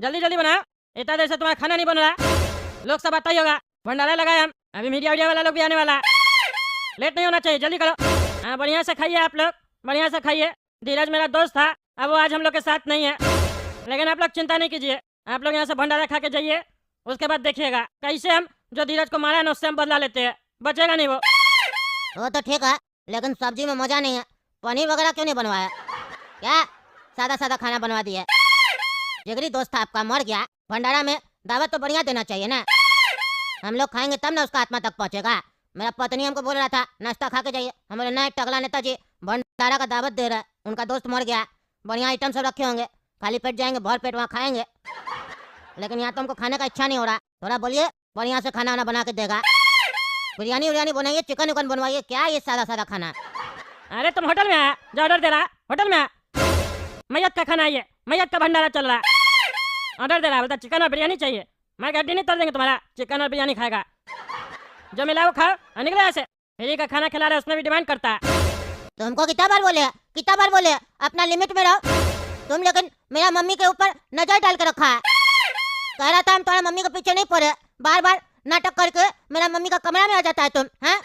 जल्दी जल्दी बनाओ, इतना देर से तुम्हारा खाना नहीं बन रहा। लोग सब आता ही होगा, भंडारा लगाए हम, अभी मीडिया वाला लोग भी आने वाला है। लेट नहीं होना चाहिए, जल्दी करो। हाँ, बढ़िया से खाइए आप लोग, बढ़िया से खाइए। धीरज मेरा दोस्त था, अब वो आज हम लोग के साथ नहीं है, लेकिन आप लोग चिंता नहीं कीजिए। आप लोग यहाँ से भंडारा खा के जाइए, उसके बाद देखिएगा कैसे हम जो धीरज को मारा है ना उससे हम बदला लेते हैं, बचेगा नहीं वो। वो तो ठीक है, लेकिन सब्जी में मजा नहीं है। पनीर वगैरह क्यों नहीं बनवाया? क्या सादा सादा खाना बनवा दिया? जिगरी दोस्त था आपका, मर गया, भंडारा में दावत तो बढ़िया देना चाहिए ना। हम लोग खाएंगे तब ना उसका आत्मा तक पहुंचेगा। मेरा पत्नी हमको बोल रहा था नाश्ता खा के जाइए, हमारे नए टगला नेताजी भंडारा का दावत दे रहा है, उनका दोस्त मर गया, बढ़िया आइटम सब रखे होंगे, खाली पेट जाएंगे, भर पेट वहाँ खाएंगे। लेकिन यहाँ तो हमको खाने का इच्छा नहीं हो रहा। थोड़ा बोलिए, बढ़िया से खाना वाना बना के देगा। बिरयानी उरियानी बनाइए, चिकन उकन बनवाइए, क्या ये सादा सादा खाना? अरे तुम होटल में आया जो ऑर्डर दे रहा है, होटल में मैयत का खाना है, ये मैयत का भंडारा चल रहा है। ऑर्डर दे रहा है, बोलता चिकन और बिरयानी चाहिए। मैं गड्डी नहीं तोड़ देंगे तुम्हारा, चिकन और बिरयानी खाएगा, जो मिला वो खाओ और निकले ऐसे। फ्री का खाना खिला रहे उसमें भी डिमांड करता है। तुमको कितना बार बोले अपना लिमिट में रहो तुम, लेकिन मेरा मम्मी के ऊपर नजर डाल के रखा है। कह रहा था हम तुम्हारा मम्मी के पीछे नहीं पड़े, बार बार नाटक करके मेरा मम्मी का कमरा में आ जाता है तुम। हैं,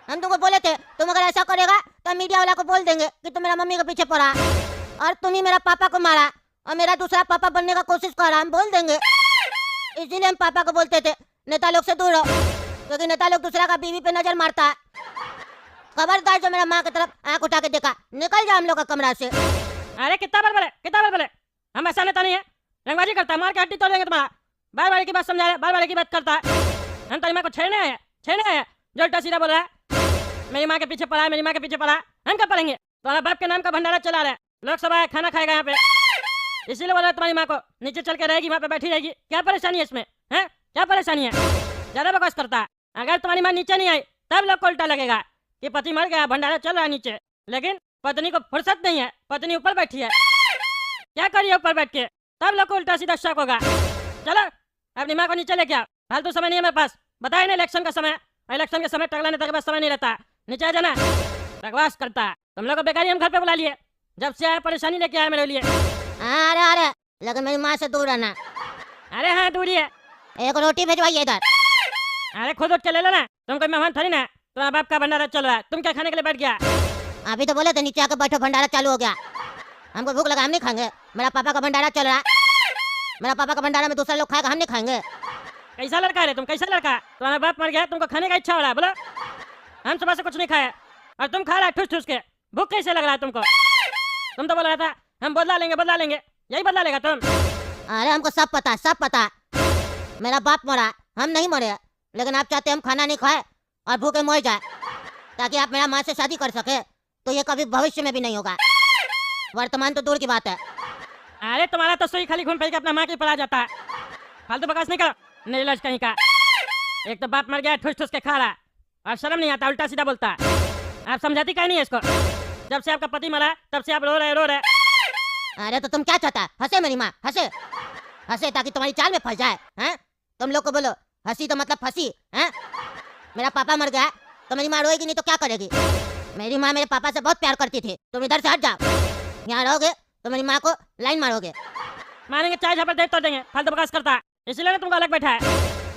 हम तुमको बोले थे तुम अगर ऐसा करेगा तो मीडिया वाला को बोल देंगे कि तुम मेरा मम्मी के पीछे पड़ा, और तुम ही मेरा पापा को मारा और मेरा दूसरा पापा बनने का कोशिश कर रहा, हम बोल देंगे। इसीलिए हम पापा को बोलते थे नेता लोग से दूर रहो, क्योंकि नेता लोग दूसरा का बीवी पे नजर मारता है। खबरदार जो मेरा माँ की तरफ आंख उठा के देखा, निकल जा हम लोग का कमरा से। अरे कितना बार बोले, हम ऐसा नेता नहीं है, रंगबाजी करता है, मार के हड्डी तोड़ देंगे तुम्हारा। बार बार की बात समझा रहे, बार बार की बात करता है। हम तेरी माँ को छेड़ने आए, जो उल्टा सीधा बोल रहा है। मेरी माँ के पीछे पड़ा है, मेरी माँ के पीछे पड़ा है, हम क्या पढ़ेंगे? तुम्हारा बाप के नाम का भंडारा चला रहा है, लोग सब आए खाना खाएगा यहाँ पे, इसीलिए बोल रहा है तुम्हारी माँ को नीचे चल के रहेगी, वहाँ पे बैठी रहेगी। क्या परेशानी है इसमें? है क्या परेशानी है? ज्यादा बकवास करता है। अगर तुम्हारी माँ नीचे नहीं आई तब लोग को उल्टा लगेगा कि पति मर गया, भंडारा चल रहा है नीचे, लेकिन पत्नी को फुर्सत नहीं है, पत्नी ऊपर बैठी है, क्या करिए ऊपर बैठ के? तब लोग को उल्टा सीधा शक होगा। चलो अपनी माँ को नीचे लेके आओ, फालतू समय नहीं है मेरे पास, बताए ना इलेक्शन का समय, इलेक्शन के समय टगला नेता के पास समय नहीं रहता, नीचे आ जाना। बकवास करता है, तुम लोग को बेकारी हम घर पे बुला लिए, जब से आया परेशानी लेके आया मेरे लिए। अरे लेकिन मेरी माँ से दूर रहना। अरे हाँ दूरी है, एक रोटी भेजवाइए इधर। अरे खुद उठ के ले लेना, तुम कोई मेहमान थोड़ी ना, तुम्हारा बाप का भंडारा चल रहा है, तुम क्या खाने के लिए बैठ गया? अभी तो बोले थे नीचे आके बैठो, भंडारा चालू हो गया, हमको भूख लगा, हम नहीं खाएंगे। मेरा पापा का भंडारा चल रहा है, मेरा पापा का भंडारा में दूसरा लोग खाएगा, हम नहीं खाएंगे। कैसा लड़का है तुम, कैसा लड़का? तुम्हारा बाप मर गया, तुमको खाने का इच्छा हो रहा है, बोलो। हम सुबह से कुछ नहीं खाए और तुम खा रहा है ठूस ठूस के, भूख कैसे लग रहा है तुमको? तुम तो बोल रहा था हम बदला लेंगे, यही बदला लेगा तुम? अरे हमको सब पता, मेरा बाप मरा, हम नहीं मरे, लेकिन आप चाहते हम खाना नहीं खाए और भूखे मर जाए, ताकि आप मेरा माँ से शादी कर सके, तो ये कभी भविष्य में भी नहीं होगा, वर्तमान तो दूर की बात है। अरे तुम्हारा तो सोई खाली घूम फिर के अपना माँ की पड़ा जाता है, फालतू बकवास नहीं करो, निर्लज कहीं का। एक तो बाप मर गया, ठूस ठूस के खा रहा है और शर्म नहीं आता, उल्टा सीधा बोलता है। आप समझाती कहीं नहीं है इसको, जब से आपका पति मरा तब से आप रो रहे। अरे तो तुम क्या चाहता है? हंसे मेरी माँ, हंसे ताकि तुम्हारी चाल में फंस जाए। हैं, तुम लोग को बोलो हंसी तो मतलब फंसी। हैं, मेरा पापा मर गया तो मेरी माँ रोएगी नहीं तो क्या करेगी? मेरी माँ मेरे पापा से बहुत प्यार करती थी, तुम इधर से हट जाओ, यहाँ रहोगे तो मेरी माँ को लाइन मारोगे। मारेंगे, चाय झापड़ दे तो देंगे, फालतू बकवास करता है, इसीलिए ना तुमको अलग बैठा है,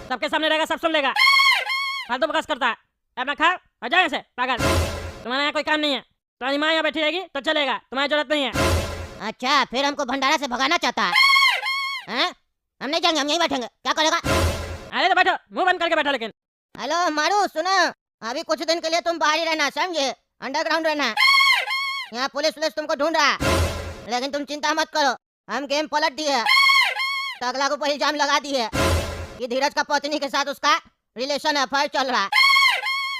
सबके सामने रहेगा, सब सुन लेगा, फालतू बकवास करता है। अपना खाओ और जाओ ऐसे, पागल, तुम्हारा यहाँ कोई काम नहीं है, तुम्हारी माँ यहाँ बैठी रहेगी तो चलेगा, तुम्हारी जरूरत नहीं है। अच्छा फिर हमको भंडारा से भगाना चाहता है? हैं, हम नहीं जाएंगे, हम यहीं बैठेंगे, क्या करेगा? अरे तो बैठो, मुंह बंद करके बैठो। लेकिन हेलो मारू, सुनो, अभी कुछ दिन के लिए तुम बाहर ही रहना, समझे? अंडरग्राउंड रहना, यहाँ पुलिस तुमको ढूंढ रहा है, लेकिन तुम चिंता मत करो, हम गेम पलट दिए, टगला को इल्जाम लगा दिए कि धीरज का पत्नी के साथ उसका रिलेशन अफेयर चल रहा है,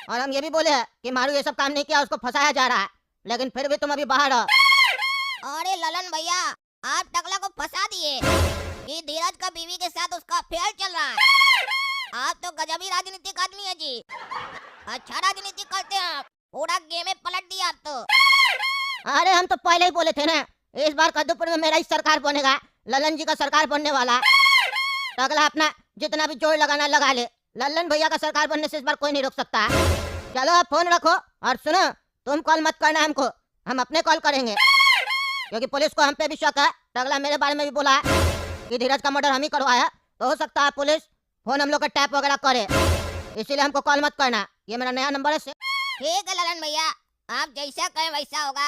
और हम ये भी बोले कि मारू ये सब काम नहीं किया, उसको फंसाया जा रहा है, लेकिन फिर भी तुम अभी बाहर हो। अरे ललन भैया, आप टकला को फंसा दिए कि धीरज का बीवी के साथ उसका अफेयर चल रहा है। आप तो गजबी राजनीतिक आदमी है जी, अच्छा राजनीति करते हैं आप, पूरा गेम पलट दिया आप तो। अरे हम तो पहले ही बोले थे ना, इस बार कद्दूपुर में मेरा ही सरकार बनेगा, ललन जी का सरकार बनने वाला। टकला अपना जितना भी जोर लगाना लगा ले, ललन भैया का सरकार बनने से इस बार कोई नहीं रोक सकता। चलो आप फोन रखो और सुनो, तुम कॉल मत करना हमको, हम अपने कॉल करेंगे, क्योंकि पुलिस को हम पे भी शक है, टगला मेरे बारे में भी बोला है कि धीरज का मर्डर हम ही करवाया, तो हो सकता है पुलिस फोन हम लोग का टैप वगैरह करे, इसीलिए हमको कॉल मत करना। ये मेरा नया नंबर है। ठीक है ललन भैया, आप जैसा कहें वैसा होगा।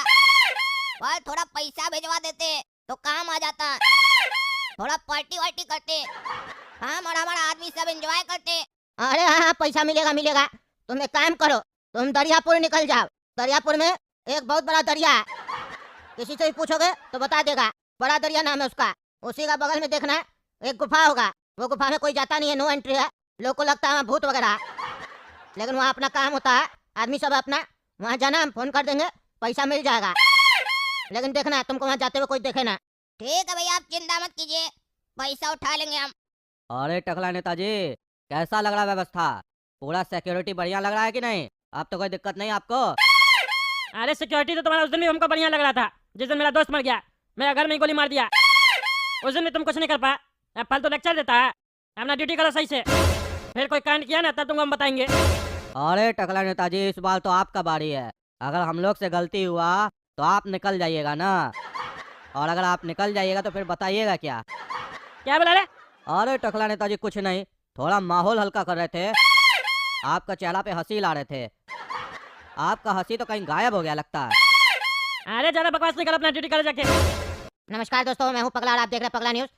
और थोड़ा पैसा भिजवा देते तो काम आ जाता। थोड़ा पार्टी वार्टी करते, हम और हमारा आदमी सब एंजॉय करते। अरे हाँ, पैसा मिलेगा मिलेगा। तुम एक काम करो, तुम दरियापुर निकल जाओ। दरियापुर में एक बहुत बड़ा दरिया है, किसी से भी पूछोगे तो बता देगा। बड़ा दरिया नाम है उसका। उसी का बगल में देखना एक गुफा होगा, वो गुफा में कोई जाता नहीं है, नो एंट्री है। लोग को लगता है वहाँ भूत वगैरह, लेकिन वहाँ अपना काम होता है। आदमी सब अपना वहाँ जाना, हम फोन कर देंगे, पैसा मिल जाएगा। लेकिन देखना तुमको वहाँ जाते हुए कोई देखे ना। ठीक है भैया, आप चिंता मत कीजिए, पैसा उठा लेंगे हम। अरे टकला नेताजी, कैसा लग रहा है व्यवस्था? पूरा सिक्योरिटी बढ़िया लग रहा है कि नहीं? अब तो कोई दिक्कत नहीं आपको? अरे सिक्योरिटी तो तुम्हारा उस दिन भी हमको बढ़िया लग रहा था, जिस दिन मेरा दोस्त मर गया, मेरा घर में ही गोली मार दिया। उस दिन भी तुम कुछ नहीं कर पाया। अब फालतू लेक्चर देता है। अपना ड्यूटी करो सही से, फिर कोई कांड किया ना तब तुमको हम बताएंगे। अरे टकला नेताजी, इस बार तो आपका बारी है। अगर हम लोग से गलती हुआ तो आप निकल जाइएगा ना, और अगर आप निकल जाइएगा तो फिर बताइएगा क्या। क्या बोला रे? अरे टकला नेताजी कुछ नहीं, थोड़ा माहौल हल्का कर रहे थे। आपका चेहरा पे हंसी ला रहे थे, आपका हंसी तो कहीं गायब हो गया लगता है। अरे ज्यादा बकवास नहीं कर, अपना ड्यूटी करो जाके। नमस्कार दोस्तों, मैं हूँ पगला और आप देख रहे हैं पगला न्यूज।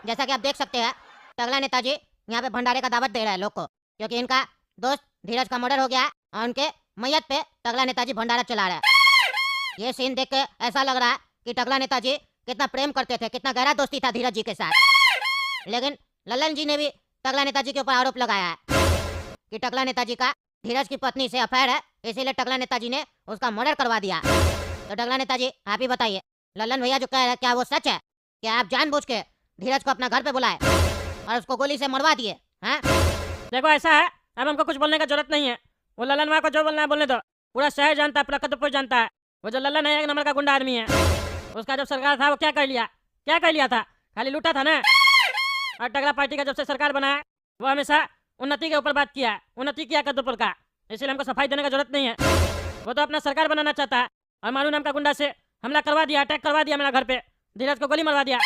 जैसा कि आप देख सकते हैं, टकला नेताजी यहाँ पे भंडारे का दावत दे रहा है लोग को, क्योंकि इनका दोस्त धीरज का मर्डर हो गया है और उनके मैयत पे टकला नेताजी भंडारा चला रहा है। ये सीन देख के ऐसा लग रहा है कि टकला नेताजी कितना प्रेम करते थे, कितना गहरा दोस्ती था धीरज जी के साथ। लेकिन ललन जी ने भी टकला नेताजी के ऊपर आरोप लगाया है कि टकला नेताजी का धीरज की पत्नी से अफेयर है, इसीलिए टकला नेताजी ने उसका मर्डर करवा दिया। तो टकला नेताजी आप ही बताइए, ललन भैया जो कह रहे हैं क्या वो सच है? क्या आप जानबूझ के धीरज को अपना घर पे बुलाए और उसको गोली से मरवा दिए? हाँ, देखो ऐसा है, अब हमको कुछ बोलने का जरूरत नहीं है। वो ललन वहाँ को जो बोलना है बोलने दो। पूरा शहर जानता है, पूरा कदमपुर जानता है। वो जो ललन है एक नंबर का गुंडा आदमी है। उसका जब सरकार था वो क्या कर लिया? क्या कर लिया था? खाली लूटा था ना। और टकला पार्टी का जब से सरकार बना है वो हमेशा उन्नति के ऊपर बात किया है, उन्नति किया कदमपुर का, इसलिए हमको सफाई देने का जरूरत नहीं है। वो तो अपना सरकार बनाना चाहता है और मानू नाम का गुंडा से हमला करवा दिया, अटैक करवा दिया मेरा घर पे, धीरज को गोली मरवा दिया।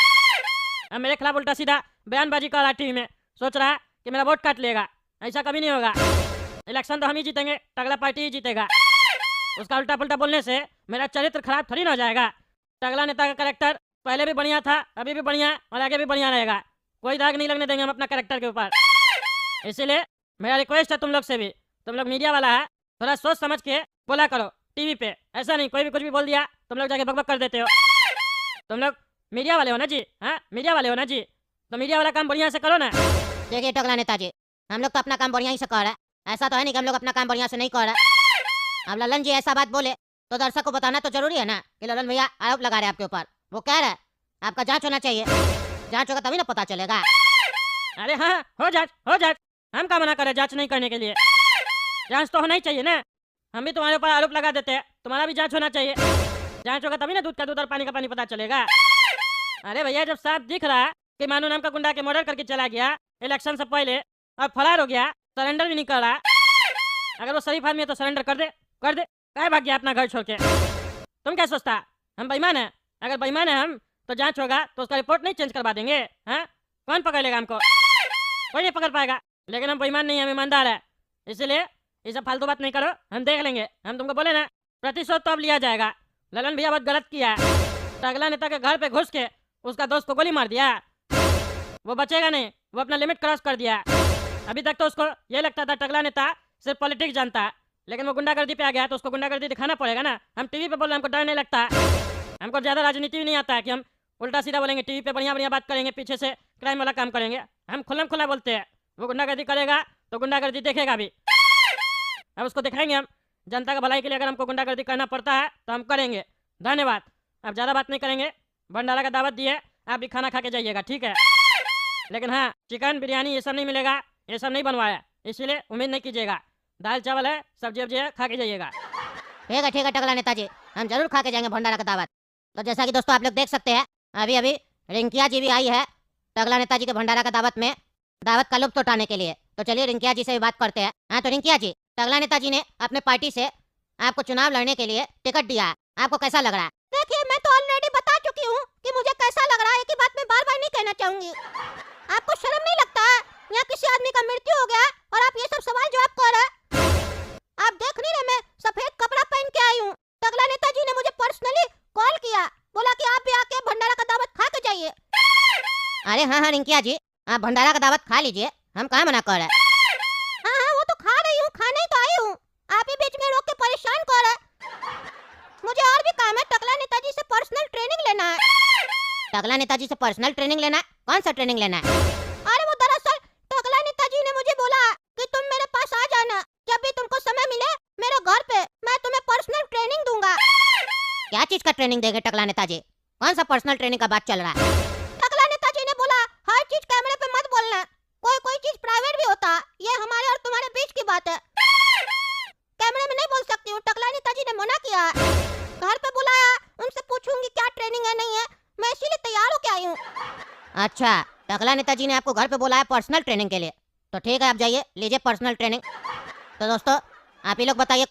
अब मेरे खिलाफ उल्टा सीधा बयानबाजी कर रहा टीवी में, सोच रहा है कि मेरा वोट काट लेगा। ऐसा कभी नहीं होगा। इलेक्शन तो हम ही जीतेंगे, टकला पार्टी ही जीतेगा। उसका उल्टा पुल्टा बोलने से मेरा चरित्र खराब थोड़ी ना हो जाएगा। टकला नेता का कैरेक्टर पहले भी बढ़िया था, अभी भी बढ़िया और आगे भी बढ़िया रहेगा। कोई दाग नहीं लगने देंगे हम अपना कैरेक्टर के ऊपर। इसीलिए मेरा रिक्वेस्ट है तुम लोग से भी, तुम लोग मीडिया वाला है, थोड़ा सोच समझ के बोला करो टीवी पे। ऐसा नहीं कोई भी कुछ भी बोल दिया तुम लोग जाके बकबक कर देते हो। तुम लोग मीडिया वाले हो ना जी? हाँ, मीडिया वाले हो ना जी? तो मीडिया वाला काम बढ़िया से करो ना। देखिए टकला नेताजी, हम लोग तो अपना काम बढ़िया ही से कर रहे हैं। ऐसा तो है नहीं कि हम लोग अपना काम बढ़िया से नहीं कर रहे। अब ललन जी ऐसा बात बोले तो दर्शक को बताना तो जरूरी है ना कि ललन भैया आरोप लगा रहे हैं आपके ऊपर। वो कह रहे हैं आपका जांच होना चाहिए, जांच होगा तभी ना पता चलेगा। अरे हाँ, हो जांच, हो जांच। हम क्या मना करें जांच नहीं करने के लिए? जांच तो होना ही चाहिए ना। हम भी तुम्हारे ऊपर आरोप लगा देते हैं, तुम्हारा भी जांच होना चाहिए। जांच होगा तभी ना दूध का दूध और पानी का पानी पता चलेगा। अरे भैया, जब साफ दिख रहा कि मानू नाम का गुंडा के मर्डर करके चला गया इलेक्शन से पहले और फरार हो गया, सरेंडर भी नहीं कर रहा। अगर वो शरीफ आदमी है तो सरेंडर कर दे, कर दे। क्या भाग गया अपना घर छोड़ के? तुम क्या सोचता हम बेईमान है? अगर बेईमान है हम तो जांच होगा तो उसका रिपोर्ट नहीं चेंज करवा देंगे? हाँ, कौन पकड़ लेगा हमको? कोई नहीं पकड़ पाएगा। लेकिन हम बेईमान नहीं है, हम ईमानदार है। इसलिए ये सब फालतू बात नहीं करो, हम देख लेंगे। हम तुमको बोले ना प्रतिशोध तो अब लिया जाएगा। ललन भैया बहुत गलत किया है, टकला नेता के घर पे घुस के उसका दोस्त को गोली मार दिया। वो बचेगा नहीं, वो अपना लिमिट क्रॉस कर दिया। अभी तक तो उसको ये लगता था टकला नेता सिर्फ पॉलिटिक्स जानता है, लेकिन वो गुंडागर्दी पे आ गया तो उसको गुंडागर्दी दिखाना पड़ेगा ना। हम टीवी पे बोल रहे हैं, हमको डर नहीं लगता। हमको ज्यादा राजनीति भी नहीं आता है कि हम उल्टा सीधा बोलेंगे टीवी पे, बढ़िया बढ़िया बात करेंगे, पीछे से क्राइम वाला काम करेंगे। हम खुल्लम खुला बोलते हैं। वो गुंडागर्दी करेगा तो गुंडागर्दी देखेगा भी। अब उसको दिखाएंगे हम। जनता का भलाई के लिए अगर हमको गुंडागर्दी करना पड़ता है तो हम करेंगे। धन्यवाद। अब ज़्यादा बात नहीं करेंगे। भंडारा का दावत दिए, आप भी खाना खा के जाइएगा, ठीक है? लेकिन हाँ, चिकन बिरयानी ये सब नहीं मिलेगा, ये सब नहीं बनवाया, इसलिए उम्मीद नहीं कीजिएगा। दाल चावल है, सब्जी वब्जी है, खा के जाइएगा। ठीक है टकला नेताजी, हम जरूर खा के जाएंगे भंडारा का दावत। तो जैसा कि दोस्तों आप लोग देख सकते हैं, अभी अभी रिंकिया जी भी आई है टकला नेताजी के भंडारा का दावत में दावत का लुत्फ उठाने के लिए। तो चलिए रिंकिया जी से भी बात करते हैं। हाँ तो रिंकिया जी, टकला नेताजी ने अपने पार्टी से आपको चुनाव लड़ने के लिए टिकट दिया है, आपको कैसा लग रहा है? देखिए, मैं तो ऑलरेडी बता चुकी हूँ कि कि मुझे कैसा लग रहा है, एक ही बात मैं बार बार नहीं कहना चाहूंगी। आपको शर्म नहीं लगता है? यहाँ किसी आदमी का मृत्यु हो गया और आप ये सब सवाल जवाब कर रहे हैं। आप देख नहीं रहे मैं सफेद कपड़ा पहन के आई हूँ। टकला नेताजी ने मुझे पर्सनली कॉल किया, बोला कि आप भी आके भंडारा का दावत खा के जाइए। अरे हाँ हाँ रिंकिया जी, आप भंडारा का दावत खा लीजिए, हम कहाँ मना कर रहे हैं। हाँ हाँ वो तो खा रही हूँ, खाने ही तो आई हूँ। आप ही बीच में रोक के परेशान कर रहे हैं। मुझे और भी काम है, टकला नेताजी से पर्सनल ट्रेनिंग लेना है। टकला नेताजी से पर्सनल ट्रेनिंग लेना है? कौन सा ट्रेनिंग लेना है? अरे वो दरअसल टकला नेताजी ने मुझे बोला कि तुम मेरे पास आ जाना, जब भी तुमको समय मिले मेरे घर पे, मैं तुम्हें पर्सनल ट्रेनिंग दूंगा। क्या चीज का ट्रेनिंग देंगे टकला नेताजी? कौन सा पर्सनल ट्रेनिंग का बात चल रहा है? टकला नेताजी ने बोला हर चीज कैमरे पे मत बोलना, कोई कोई चीज प्राइवेट भी होता है, ये हमारे और तुम्हारे बीच की बात है। कैमरे में नहीं बोल सकती हूँ, टकला नेताजी ने मना किया। घर पे बुलाया, उनसे पूछूंगी क्या ट्रेनिंग है नहीं है, मैं इसीलिए तैयार होके आई हूँ। अच्छा, टकला नेताजी ने आपको घर पे बुलाया पर्सनल ट्रेनिंग के लिए, तो ठीक है आप जाइए लीजिए पर्सनल ट्रेनिंग। तो दोस्तों आप ही लोग बताइए